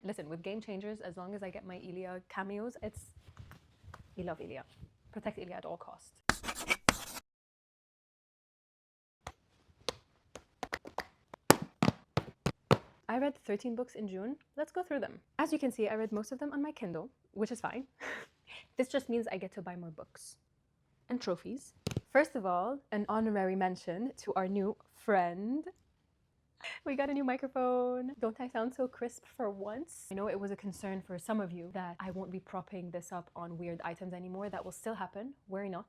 Listen, with Game Changers, as long as I get my Ilya cameos, we love Ilya. Protect Ilya at all costs. I read 13 books in June. Let's go through them. As you can see, I read most of them on my Kindle, which is fine. This just means I get to buy more books and trophies. First of all, an honorary mention to our new friend. We got a new microphone. Don't I sound so crisp for once? I know it was a concern for some of you that I won't be propping this up on weird items anymore. That will still happen. Worry not.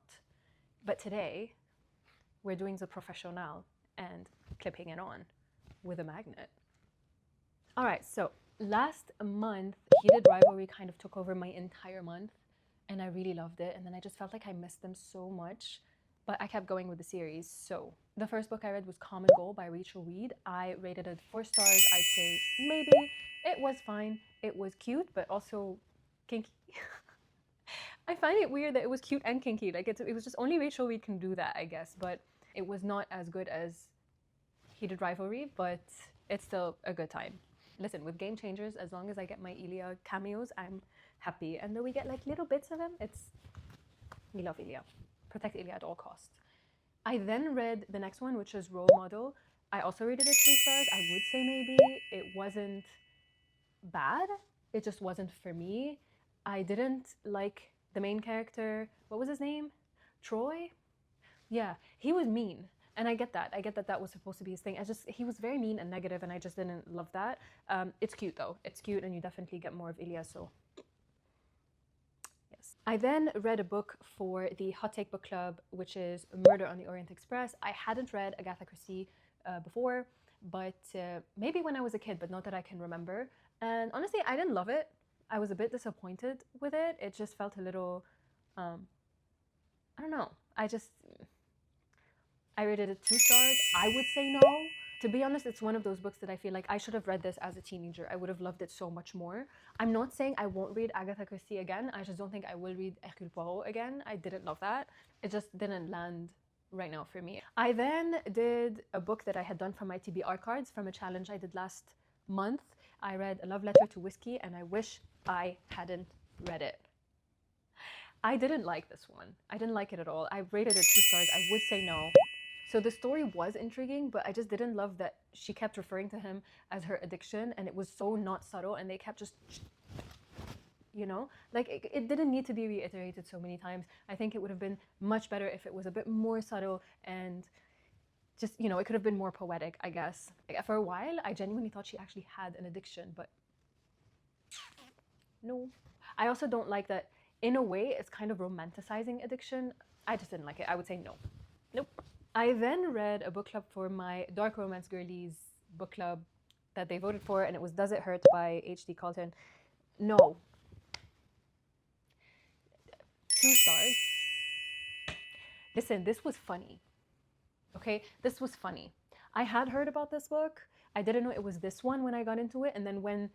But today, we're doing the professional and clipping it on with a magnet. All right, so last month, Heated Rivalry kind of took over my entire month, and I really loved it. And then I just felt like I missed them so much, but I kept going with the series. So the first book I read was Common Goal by Rachel Reed. I rated it 4 stars. I'd say maybe. It was fine. It was cute, but also kinky. I find it weird that it was cute and kinky. Like it was just only Rachel Reed can do that, I guess. But it was not as good as Heated Rivalry, but it's still a good time. Listen, with Game Changers, as long as I get my Ilya cameos, I'm happy. And though we get like little bits of him, we love Ilya. Protect Ilya at all costs. I then read the next one, which is Role Model. I also rated it 3 stars. I would say maybe. It wasn't bad. It just wasn't for me. I didn't like the main character. What was his name? Troy? Yeah, he was mean. And I get that. I get that that was supposed to be his thing. He was very mean and negative, and I just didn't love that. It's cute though. It's cute, and you definitely get more of Ilya, so yes. I then read a book for the Hot Take Book Club, which is Murder on the Orient Express. I hadn't read Agatha Christie before, but maybe when I was a kid, but not that I can remember. And honestly, I didn't love it. I was a bit disappointed with it. It just felt a little, I don't know. I rated it 2 stars. I would say no. To be honest, it's one of those books that I feel like I should have read this as a teenager. I would have loved it so much more. I'm not saying I won't read Agatha Christie again. I just don't think I will read Hercule Poirot again. I didn't love that. It just didn't land right now for me. I then did a book that I had done from my TBR cards from a challenge I did last month. I read A Love Letter to Whiskey, and I wish I hadn't read it. I didn't like this one. I didn't like it at all. I rated it 2 stars. I would say no. So the story was intriguing, but I just didn't love that she kept referring to him as her addiction, and it was so not subtle, and they kept just, you know, like it didn't need to be reiterated so many times. I think it would have been much better if it was a bit more subtle and just, you know, it could have been more poetic, I guess. Like, for a while, I genuinely thought she actually had an addiction, but no. I also don't like that, in a way, it's kind of romanticizing addiction. I just didn't like it. I would say no. Nope. I then read a book club for my Dark Romance Girlies book club that they voted for, and it was Does It Hurt by H.D. Colton. No. 2 stars. Listen, this was funny. Okay, this was funny. I had heard about this book. I didn't know it was this one when I got into it, and then when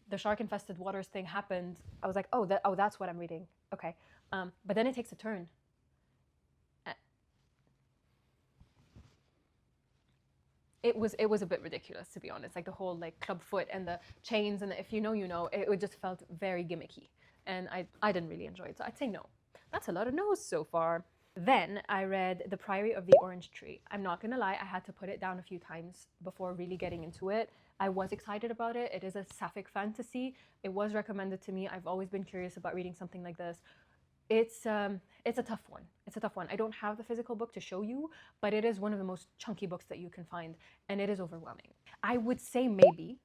the shark-infested waters thing happened, I was like, oh, that's what I'm reading. Okay, but then it takes a turn. It was a bit ridiculous, to be honest. Like the whole like club foot and the chains and the, if you know, you know. It just felt very gimmicky, and I didn't really enjoy it. So I'd say no. That's a lot of no's so far. Then I read The Priory of the Orange Tree. I'm not gonna lie, I had to put it down a few times before really getting into it. I was excited about it. It is a sapphic fantasy. It was recommended to me. I've always been curious about reading something like this. It's a tough one. It's a tough one. I don't have the physical book to show you, but it is one of the most chunky books that you can find, and it is overwhelming. I would say maybe.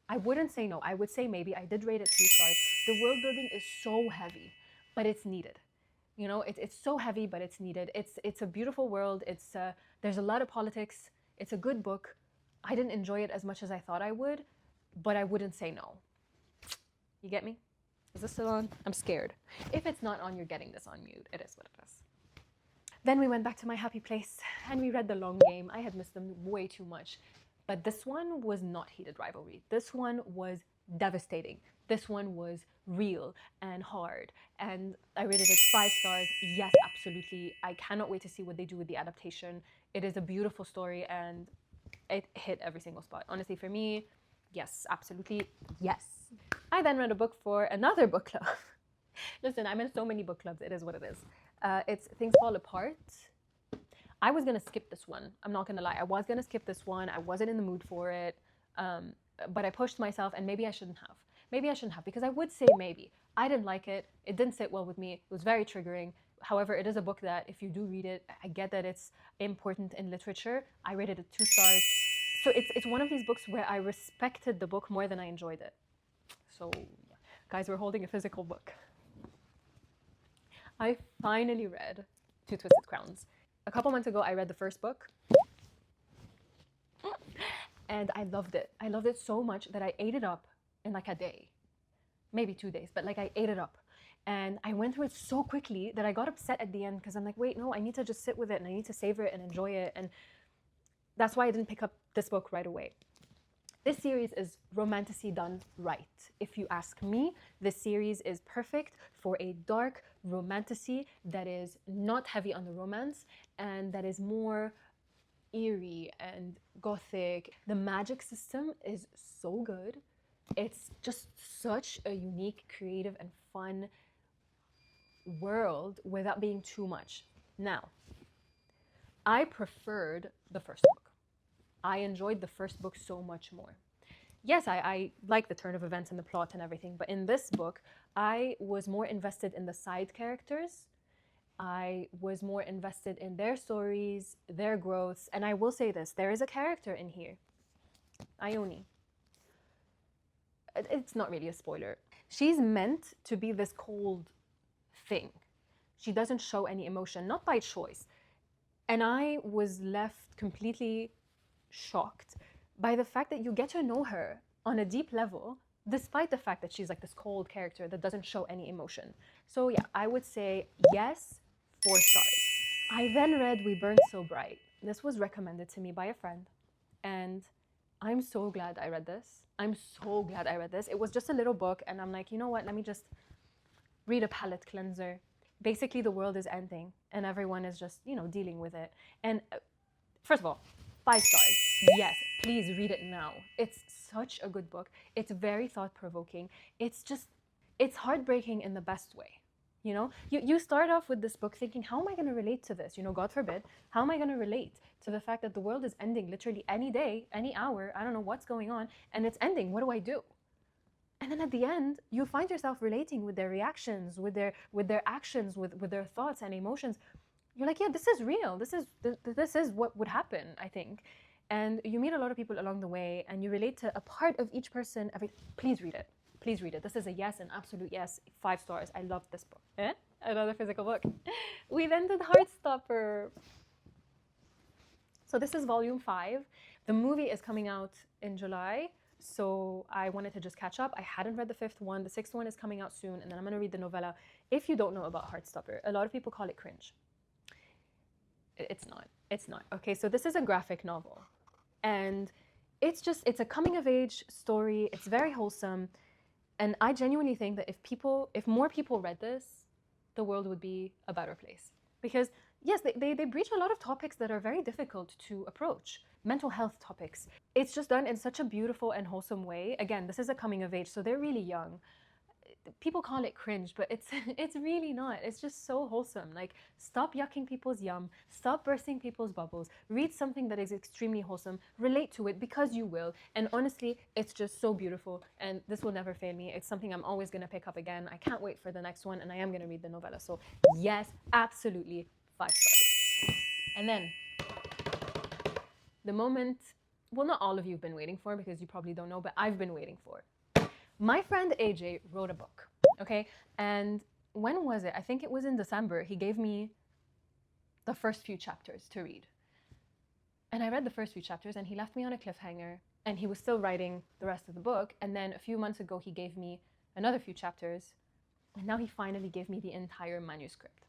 I wouldn't say no. I would say maybe. I did rate it 3 stars. The world building is so heavy, but it's needed. You know, it's so heavy, but it's needed. It's a beautiful world. There's a lot of politics. It's a good book. I didn't enjoy it as much as I thought I would, but I wouldn't say no. You get me? Is this still on? I'm scared. If it's not on, you're getting this on mute. It is what it is. Then we went back to my happy place and we read The Long Game. I had missed them way too much. But this one was not Heated Rivalry. This one was devastating. This one was real and hard. And I rated it 5 stars. Yes, absolutely. I cannot wait to see what they do with the adaptation. It is a beautiful story and it hit every single spot. Honestly, for me, yes, absolutely, yes. I then read a book for another book club. Listen, I'm in so many book clubs. It is what it is. It's Things Fall Apart. I was gonna skip this one. I'm not gonna lie. I was gonna skip this one. I wasn't in the mood for it. But I pushed myself, and maybe I shouldn't have. Maybe I shouldn't have, because I would say maybe. I didn't like it. It didn't sit well with me. It was very triggering. However, it is a book that if you do read it, I get that it's important in literature. I rated it 2 stars. So it's one of these books where I respected the book more than I enjoyed it. So, yeah. Guys, we're holding a physical book. I finally read Two Twisted Crowns. A couple months ago, I read the first book. And I loved it. I loved it so much that I ate it up in like a day. Maybe 2 days, but like I ate it up. And I went through it so quickly that I got upset at the end because I'm like, wait, no, I need to just sit with it and I need to savor it and enjoy it. And that's why I didn't pick up this book right away. This series is romantasy done right. If you ask me, this series is perfect for a dark romantasy that is not heavy on the romance and that is more eerie and gothic. The magic system is so good. It's just such a unique, creative, and fun world without being too much. Now, I preferred the first book. I enjoyed the first book so much more. Yes, I like the turn of events and the plot and everything, but in this book, I was more invested in the side characters. I was more invested in their stories, their growths, and I will say this, there is a character in here, Ione. It's not really a spoiler. She's meant to be this cold thing. She doesn't show any emotion, not by choice. And I was left completely shocked by the fact that you get to know her on a deep level, despite the fact that she's like this cold character that doesn't show any emotion. So yeah, I would say yes, 4 stars. I then read We Burn So Bright. This was recommended to me by a friend, and I'm so glad I read this. I'm so glad I read this. It was just a little book, and I'm like, you know what, let me just read a palate cleanser. Basically, the world is ending, and everyone is just, dealing with it. And first of all, 5 stars. Yes, please read it now. It's such a good book. It's very thought-provoking. It's heartbreaking in the best way. You start off with this book thinking, how am I going to relate to this? God forbid, how am I going to relate to the fact that the world is ending literally any day, any hour? I don't know what's going on, and it's ending. What do I do? And then at the end, you find yourself relating with their reactions, with their actions, with their thoughts and emotions. You're like, yeah, this is real. This is what would happen, I think. And you meet a lot of people along the way, and you relate to a part of each person. Please read it. Please read it. This is a yes, an absolute yes. 5 stars. I love this book. Another physical book. We then did Heartstopper. So this is volume 5. The movie is coming out in July. So I wanted to just catch up. I hadn't read the 5th one. The 6th one is coming out soon, and then I'm going to read the novella. If you don't know about Heartstopper, a lot of people call it cringe. It's not. It's not. Okay, so this is a graphic novel. And it's a coming of age story. It's very wholesome. And I genuinely think that if more people read this, the world would be a better place. Because yes, they breach a lot of topics that are very difficult to approach. Mental health topics. It's just done in such a beautiful and wholesome way. Again, this is a coming of age, so they're really young. People call it cringe, but it's really not. It's just so wholesome. Like, stop yucking people's yum, stop bursting people's bubbles, read something that is extremely wholesome, relate to it, because you will. And honestly, it's just so beautiful, and this will never fail me. It's something I'm always going to pick up again. I can't wait for the next one, and I am going to read the novella. So yes, absolutely 5 stars. And then the moment, well, not all of you have been waiting for, because you probably don't know, but I've been waiting for. My friend AJ wrote a book, okay? And when was it? I think it was in December. He gave me the first few chapters to read. And I read the first few chapters, and he left me on a cliffhanger, and he was still writing the rest of the book. And then a few months ago, he gave me another few chapters, and now he finally gave me the entire manuscript.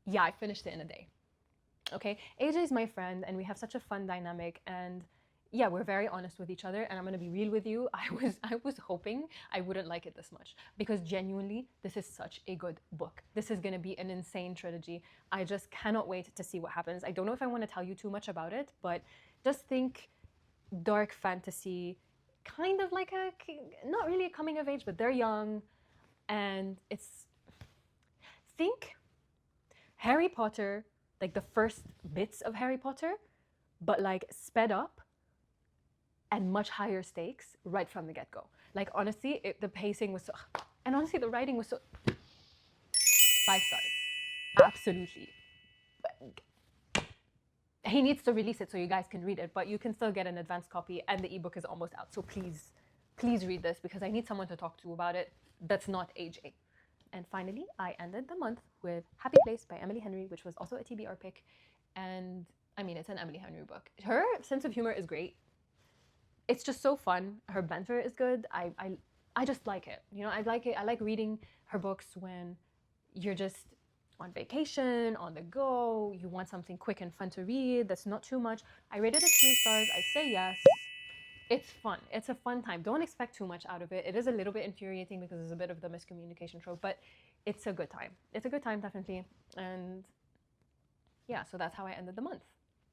Yeah, I finished it in a day, okay? AJ is my friend, and we have such a fun dynamic, and yeah, we're very honest with each other, and I'm gonna be real with you. I was hoping I wouldn't like it this much, because genuinely, this is such a good book. This is gonna be an insane trilogy. I just cannot wait to see what happens. I don't know if I want to tell you too much about it, but just think dark fantasy, kind of like not really a coming of age, but they're young, and think Harry Potter, like the first bits of Harry Potter, but like sped up and much higher stakes right from the get-go. Like honestly, the pacing was so, and honestly the writing was so 5 stars. Absolutely. He needs to release it so you guys can read it, but you can still get an advanced copy, and the ebook is almost out. So please read this, because I need someone to talk to about it that's not AJ. And finally, I ended the month with Happy Place by Emily Henry, which was also a TBR pick. And I mean, it's an Emily Henry book. Her sense of humor is great. It's just so fun. Her banter is good. I just like it. You know, I like it. I like reading her books when you're just on vacation, on the go, you want something quick and fun to read that's not too much. I rated it 3 stars. I'd say yes. It's fun. It's a fun time. Don't expect too much out of it. It is a little bit infuriating because there's a bit of the miscommunication trope, but it's a good time. It's a good time, definitely. And yeah, so that's how I ended the month.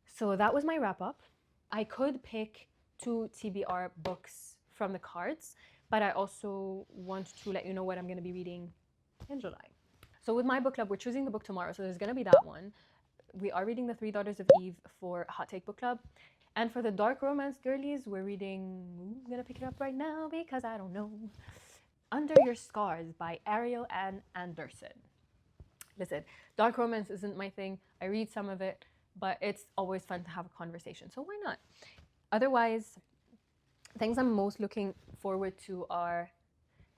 So that was my wrap up. I could pick 2 TBR books from the cards, but I also want to let you know what I'm going to be reading in July. So with my book club, we're choosing the book tomorrow, so there's going to be that one. We are reading The 3 Daughters of Eve for Hot Take Book Club. And for the dark romance girlies, we're reading, I'm going to pick it up right now because I don't know, Under Your Scars by Ariel Ann Anderson. Listen, dark romance isn't my thing. I read some of it, but it's always fun to have a conversation, so why not? Otherwise, things I'm most looking forward to are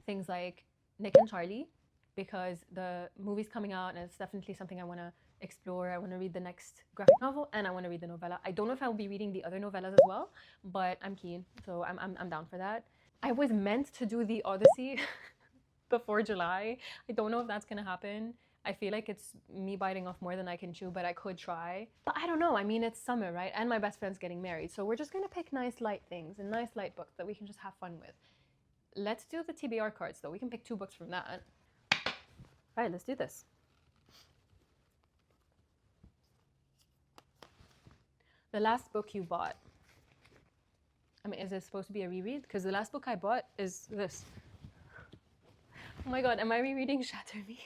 things like Nick and Charlie, because the movie's coming out and it's definitely something I want to explore. I want to read the next graphic novel and I want to read the novella. I don't know if I'll be reading the other novellas as well, but I'm keen, so I'm down for that. I was meant to do The Odyssey before July. I don't know if that's gonna happen. I feel like it's me biting off more than I can chew, but I could try. But I don't know. I mean, it's summer, right? And my best friend's getting married, so we're just gonna pick nice light things and nice light books that we can just have fun with. Let's do the TBR cards though. We can pick 2 books from that. All right, let's do this. The last book you bought. I mean, is it supposed to be a reread? Because the last book I bought is this. Oh my God, am I rereading Shatter Me?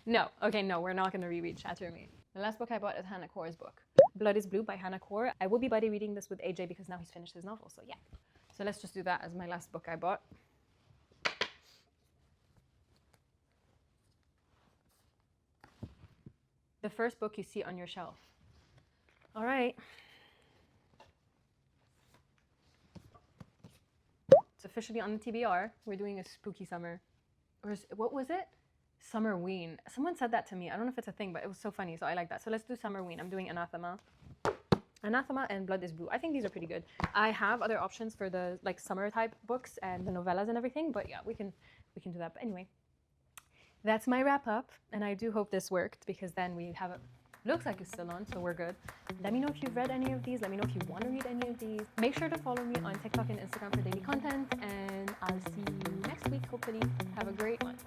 No, okay, no, we're not gonna reread Shatter Me. The last book I bought is Hannah Kaur's book, Blood is Blue by Hannah Kaur. I will be buddy reading this with AJ because now he's finished his novel, so yeah. So let's just do that as my last book I bought. The first book you see on your shelf. All right. It's officially on the TBR. We're doing a spooky summer. Or what was it? Summerween. Someone said that to me. I don't know if it's a thing, but it was so funny, so I like that. So let's do Summerween. I'm doing Anathema. Anathema and Blood is Blue. I think these are pretty good. I have other options for the like summer type books and the novellas and everything, but yeah, we can do that. But anyway, that's my wrap up, and I do hope this worked because then we have a looks like it's still on, so we're good. Let me know if you've read any of these. Let me know if you want to read any of these. Make sure to follow me on TikTok and Instagram for daily content, and I'll see you next week, hopefully. Have a great one.